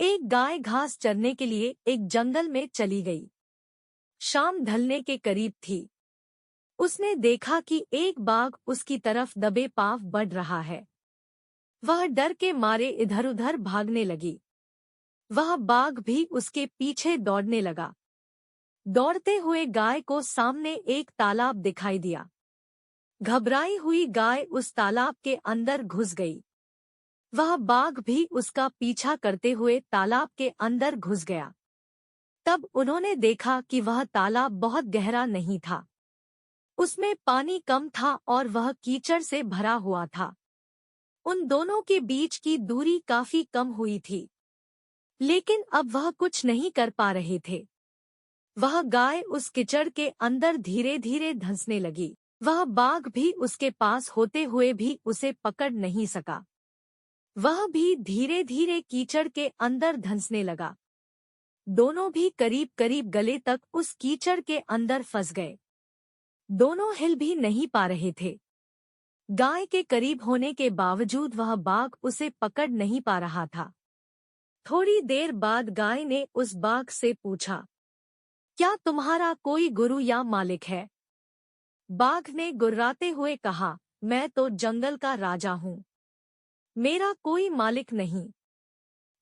एक गाय घास चरने के लिए एक जंगल में चली गई। शाम ढलने के करीब थी। उसने देखा कि एक बाघ उसकी तरफ दबे पांव बढ़ रहा है। वह डर के मारे इधर-उधर भागने लगी। वह बाघ भी उसके पीछे दौड़ने लगा। दौड़ते हुए गाय को सामने एक तालाब दिखाई दिया। घबराई हुई गाय उस तालाब के अंदर घुस गई। वह बाघ भी उसका पीछा करते हुए तालाब के अंदर घुस गया। तब उन्होंने देखा कि वह तालाब बहुत गहरा नहीं था। उसमें पानी कम था और वह कीचड़ से भरा हुआ था। उन दोनों के बीच की दूरी काफी कम हुई थी, लेकिन अब वह कुछ नहीं कर पा रहे थे। वह गाय उस कीचड़ के अंदर धीरे-धीरे धंसने लगी। वह बाघ भी उसके पास होते हुए भी उसे पकड़ नहीं सका। वह भी धीरे-धीरे कीचड़ के अंदर धंसने लगा। दोनों भी करीब-करीब गले तक उस कीचड़ के अंदर फंस गए। दोनों हिल भी नहीं पा रहे थे। गाय के करीब होने के बावजूद वह बाघ उसे पकड़ नहीं पा रहा था। थोड़ी देर बाद गाय ने उस बाघ से पूछा, क्या तुम्हारा कोई गुरु या मालिक है? बाघ ने गुर्राते हुए कहा, मैं तो जंगल का राजा हूँ। मेरा कोई मालिक नहीं।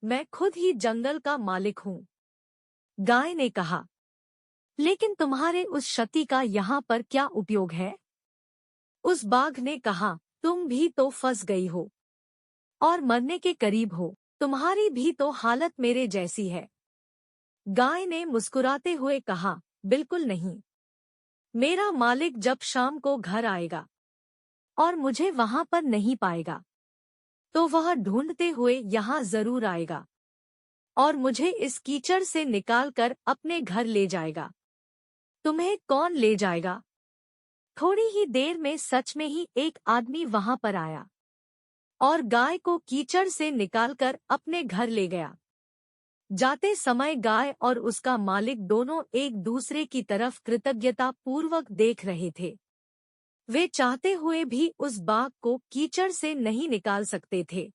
मैं खुद ही जंगल का मालिक हूँ। गाय ने कहा, लेकिन तुम्हारे उस शक्ति का यहाँ पर क्या उपयोग है? उस बाघ ने कहा, तुम भी तो फंस गई हो और मरने के करीब हो। तुम्हारी भी तो हालत मेरे जैसी है। गाय ने मुस्कुराते हुए कहा, बिल्कुल नहीं। मेरा मालिक जब शाम को घर आएगा और मुझे वहां पर नहीं पाएगा, तो वह ढूंढते हुए यहाँ जरूर आएगा और मुझे इस कीचड़ से निकालकर अपने घर ले जाएगा। तुम्हें कौन ले जाएगा? थोड़ी ही देर में सच में ही एक आदमी वहां पर आया और गाय को कीचड़ से निकालकर अपने घर ले गया। जाते समय गाय और उसका मालिक दोनों एक दूसरे की तरफ कृतज्ञता पूर्वक देख रहे थे। वे चाहते हुए भी उस बाघ को कीचड़ से नहीं निकाल सकते थे,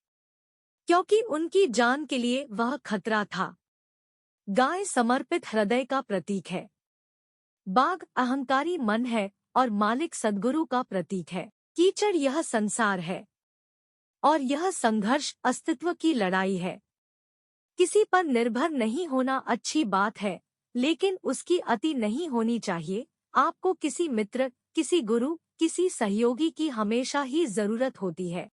क्योंकि उनकी जान के लिए वह खतरा था। गाय समर्पित हृदय का प्रतीक है। बाघ अहंकारी मन है और मालिक सद्गुरु का प्रतीक है। कीचड़ यह संसार है और यह संघर्ष अस्तित्व की लड़ाई है। किसी पर निर्भर नहीं होना अच्छी बात है, लेकिन उसकी अति नहीं होनी चाहिए। आपको किसी मित्र, किसी गुरु, किसी सहयोगी की हमेशा ही जरूरत होती है।